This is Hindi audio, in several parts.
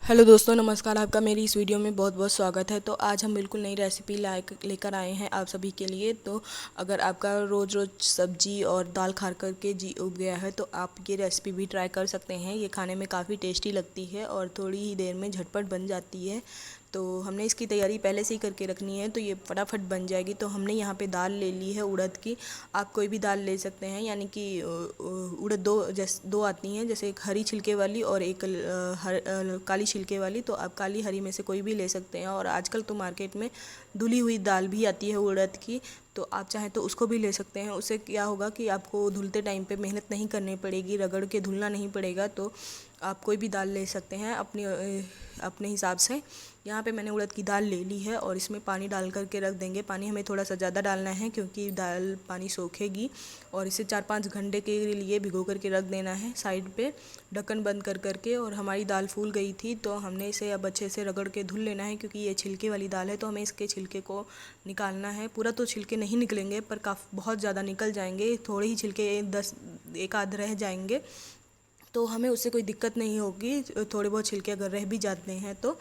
हेलो दोस्तों, नमस्कार। आपका मेरी इस वीडियो में बहुत बहुत स्वागत है। तो आज हम बिल्कुल नई रेसिपी लेकर आए हैं आप सभी के लिए। तो अगर आपका रोज़ रोज़ सब्जी और दाल खा कर के जी उब गया है तो आप ये रेसिपी भी ट्राई कर सकते हैं। ये खाने में काफ़ी टेस्टी लगती है और थोड़ी ही देर में झटपट बन जाती है। तो हमने इसकी तैयारी पहले से ही करके रखनी है तो ये फटाफट बन जाएगी। तो हमने यहाँ पे दाल ले ली है उड़द की। आप कोई भी दाल ले सकते हैं, यानी कि उड़द दो आती हैं, जैसे एक हरी छिलके वाली और एक काली छिलके वाली। तो आप काली हरी में से कोई भी ले सकते हैं। और आजकल तो मार्केट में धुली हुई दाल भी आती है उड़द की, तो आप चाहें तो उसको भी ले सकते हैं। उससे क्या होगा कि आपको धुलते टाइम पे मेहनत नहीं करनी पड़ेगी, रगड़ के धुलना नहीं पड़ेगा। तो आप कोई भी दाल ले सकते हैं अपने हिसाब से। यहाँ पे मैंने उड़द की दाल ले ली है और इसमें पानी डाल करके रख देंगे। पानी हमें थोड़ा सा ज़्यादा डालना है क्योंकि दाल पानी सोखेगी। और इसे 4-5 घंटे के लिए भिगो करके रख देना है साइड पे, ढक्कन बंद कर करके। और हमारी दाल फूल गई थी तो हमने इसे अब अच्छे से रगड़ के धुल लेना है, क्योंकि ये छिलके वाली दाल है तो हमें इसके छिलके को निकालना है। पूरा तो छिलके नहीं निकलेंगे पर बहुत ज़्यादा निकल जाएंगे, थोड़े ही छिलके 10 एक आध रह जाएंगे तो हमें उससे कोई दिक्कत नहीं होगी, थोड़े बहुत छिलके अगर रह भी जाते हैं तो।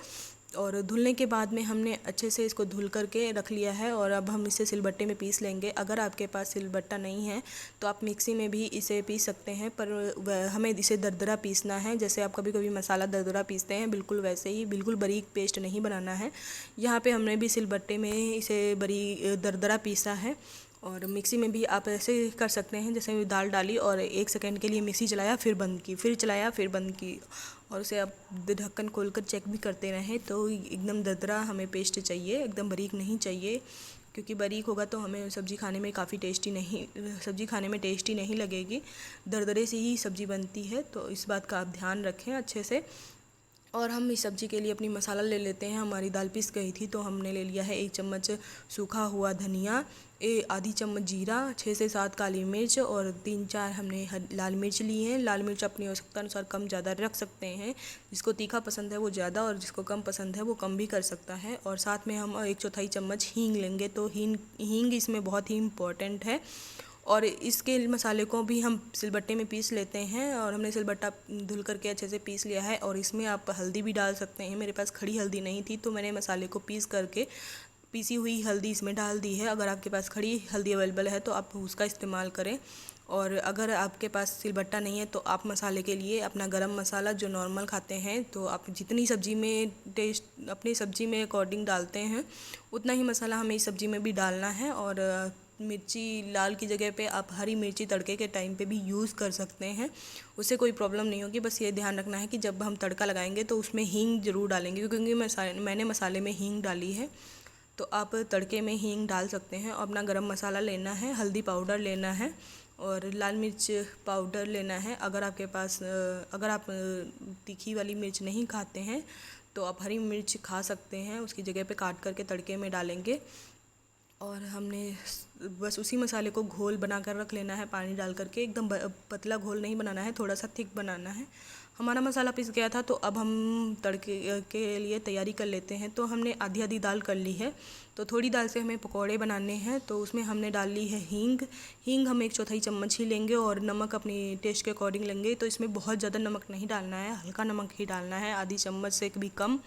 और धुलने के बाद में हमने अच्छे से इसको धुल करके रख लिया है और अब हम इसे सिलबट्टे में पीस लेंगे। अगर आपके पास सिलबट्टा नहीं है तो आप मिक्सी में भी इसे पीस सकते हैं, पर हमें इसे दरदरा पीसना है। जैसे आप कभी कभी मसाला दरदरा पीसते हैं, बिल्कुल वैसे ही, बिल्कुल बारीक पेस्ट नहीं बनाना है। यहाँ पे हमने भी सिलबट्टे में इसे दरदरा पीसा है। और मिक्सी में भी आप ऐसे कर सकते हैं, जैसे दाल डाली और 1 सेकंड के लिए मिक्सी चलाया, फिर बंद की, फिर चलाया, फिर बंद की। और उसे आप ढक्कन खोलकर चेक भी करते रहें। तो एकदम दरदरा हमें पेस्ट चाहिए, एकदम बारीक नहीं चाहिए, क्योंकि बारीक होगा तो हमें सब्ज़ी खाने में सब्ज़ी खाने में टेस्टी नहीं लगेगी। दरदरे से ही सब्ज़ी बनती है, तो इस बात का आप ध्यान रखें अच्छे से। और हम इस सब्ज़ी के लिए अपनी मसाला ले लेते हैं। हमारी दाल पिस गई थी तो हमने ले लिया है 1 चम्मच सूखा हुआ धनिया, आधी चम्मच जीरा, 6 से 7 काली मिर्च और 3-4 हमने लाल मिर्च ली हैं। लाल मिर्च अपनी आवश्यकता अनुसार कम ज़्यादा रख सकते हैं। जिसको तीखा पसंद है वो ज़्यादा और जिसको कम पसंद है वो कम भी कर सकता है। और साथ में हम 1/4 चम्मच हींग लेंगे। तो हींग इसमें बहुत ही इम्पॉर्टेंट है। और इसके मसाले को भी हम सिलबट्टे में पीस लेते हैं। और हमने सिलबट्टा धुल करके अच्छे से पीस लिया है। और इसमें आप हल्दी भी डाल सकते हैं। मेरे पास खड़ी हल्दी नहीं थी तो मैंने मसाले को पीस करके पीसी हुई हल्दी इसमें डाल दी है। अगर आपके पास खड़ी हल्दी अवेलेबल है तो आप उसका इस्तेमाल करें। और अगर आपके पास सिलबट्टा नहीं है तो आप मसाले के लिए अपना गरम मसाला जो नॉर्मल खाते हैं, तो आप जितनी सब्ज़ी में टेस्ट अपनी सब्ज़ी में अकॉर्डिंग डालते हैं उतना ही मसाला हमें इस सब्ज़ी में भी डालना है। और मिर्ची लाल की जगह पे आप हरी मिर्ची तड़के के टाइम पे भी यूज़ कर सकते हैं, उससे कोई प्रॉब्लम नहीं होगी। बस ये ध्यान रखना है कि जब हम तड़का लगाएंगे तो उसमें हींग ज़रूर डालेंगे, क्योंकि मैंने मसाले में हींग डाली है। तो आप तड़के में हींग डाल सकते हैं। और अपना गरम मसाला लेना है, हल्दी पाउडर लेना है और लाल मिर्च पाउडर लेना है। अगर आप तीखी वाली मिर्च नहीं खाते हैं तो आप हरी मिर्च खा सकते हैं, उसकी जगह पे काट करके तड़के में डालेंगे। और हमने बस उसी मसाले को घोल बना कर रख लेना है, पानी डाल करके। एकदम पतला घोल नहीं बनाना है, थोड़ा सा थिक बनाना है। हमारा मसाला पिस गया था तो अब हम तड़के के लिए तैयारी कर लेते हैं। तो हमने आधी आधी दाल कर ली है, तो थोड़ी दाल से हमें पकौड़े बनाने हैं। तो उसमें हमने डाल ली है हींग हम 1/4 चम्मच ही लेंगे और नमक अपनी टेस्ट के अकॉर्डिंग लेंगे। तो इसमें बहुत ज़्यादा नमक नहीं डालना है, हल्का नमक ही डालना है, आधी चम्मच से भी कम।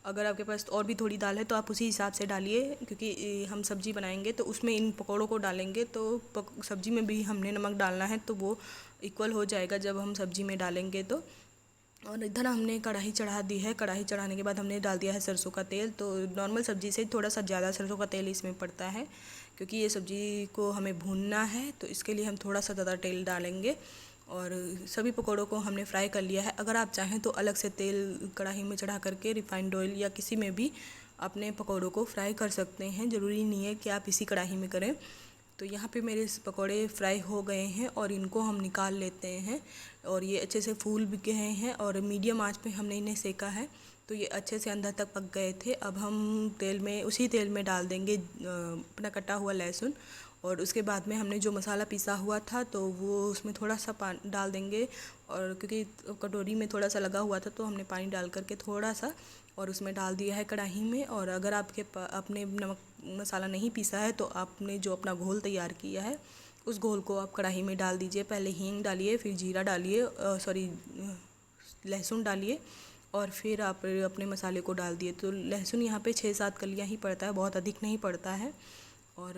अगर आपके पास और भी थोड़ी दाल है तो आप उसी हिसाब से डालिए, क्योंकि हम सब्ज़ी बनाएंगे तो उसमें इन पकौड़ों को डालेंगे तो सब्ज़ी में भी हमने नमक डालना है, तो वो इक्वल हो जाएगा जब हम सब्ज़ी में डालेंगे तो। और इधर हमने कढ़ाई चढ़ा दी है। कढ़ाई चढ़ाने के बाद हमने डाल दिया है सरसों का तेल। तो नॉर्मल सब्ज़ी से थोड़ा सा ज़्यादा सरसों का तेल इसमें पड़ता है, क्योंकि ये सब्ज़ी को हमें भूनना है, तो इसके लिए हम थोड़ा सा ज़्यादा तेल डालेंगे। और सभी पकौड़ों को हमने फ्राई कर लिया है। अगर आप चाहें तो अलग से तेल कढ़ाई में चढ़ा करके रिफाइंड ऑयल या किसी में भी अपने पकौड़ों को फ्राई कर सकते हैं, ज़रूरी नहीं है कि आप इसी कढ़ाई में करें। तो यहाँ पे मेरे पकौड़े फ्राई हो गए हैं और इनको हम निकाल लेते हैं। और ये अच्छे से फूल भी गए हैं और मीडियम आंच पे हमने इन्हें सेका है, तो ये अच्छे से अंदर तक पक गए थे। अब हम उसी तेल में डाल देंगे अपना कटा हुआ लहसुन। और उसके बाद में हमने जो मसाला पिसा हुआ था तो वो उसमें थोड़ा सा पानी डाल देंगे। और क्योंकि कटोरी में थोड़ा सा लगा हुआ था तो हमने पानी डाल करके थोड़ा सा और उसमें डाल दिया है कढ़ाई में। और अगर आपने नमक मसाला नहीं पीसा है तो आपने जो अपना घोल तैयार किया है उस घोल को आप कढ़ाई में डाल दीजिए। पहले हींग डालिए, फिर जीरा डालिए, लहसुन डालिए और फिर आप अपने मसाले को डाल दिए। तो लहसुन यहाँ पे 6-7 कलियाँ ही पड़ता है, बहुत अधिक नहीं पड़ता है। और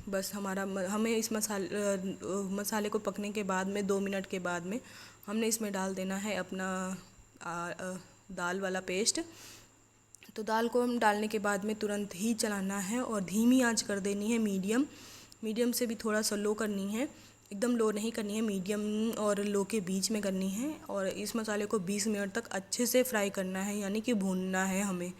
बस हमें इस मसाले को पकने के बाद में 2 मिनट के बाद में हमने इसमें डाल देना है अपना दाल वाला पेस्ट। तो दाल को हम डालने के बाद में तुरंत ही चलाना है और धीमी आंच कर देनी है, मीडियम से भी थोड़ा सा लो करनी है, एकदम लो नहीं करनी है, मीडियम और लो के बीच में करनी है। और इस मसाले को 20 मिनट तक अच्छे से फ्राई करना है, यानी कि भूनना है हमें।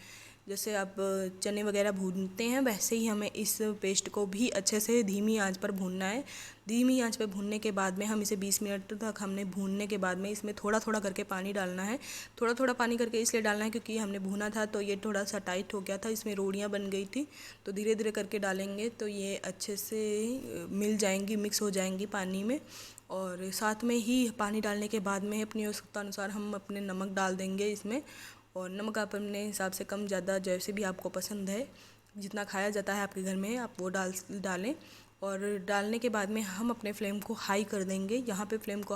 जैसे आप चने वगैरह भूनते हैं वैसे ही हमें इस पेस्ट को भी अच्छे से धीमी आंच पर भूनना है। धीमी आंच पर भूनने के बाद में हम इसे 20 मिनट तक हमने भूनने के बाद में इसमें थोड़ा थोड़ा करके पानी डालना है। थोड़ा थोड़ा पानी करके इसलिए डालना है क्योंकि हमने भूना था तो ये थोड़ा सा टाइट हो गया था, इसमें रोड़ियाँ बन गई थी। तो धीरे धीरे करके डालेंगे तो ये अच्छे से मिल जाएंगी, मिक्स हो जाएंगी पानी में। और साथ में ही पानी डालने के बाद में अपनी आवश्यकता अनुसार हम अपने नमक डाल देंगे इसमें। और नमक आप अपने हिसाब से कम ज़्यादा जैसे भी आपको पसंद है, जितना खाया जाता है आपके घर में आप वो डालें। और डालने के बाद में हम अपने फ्लेम को हाई कर देंगे। यहाँ पे फ्लेम को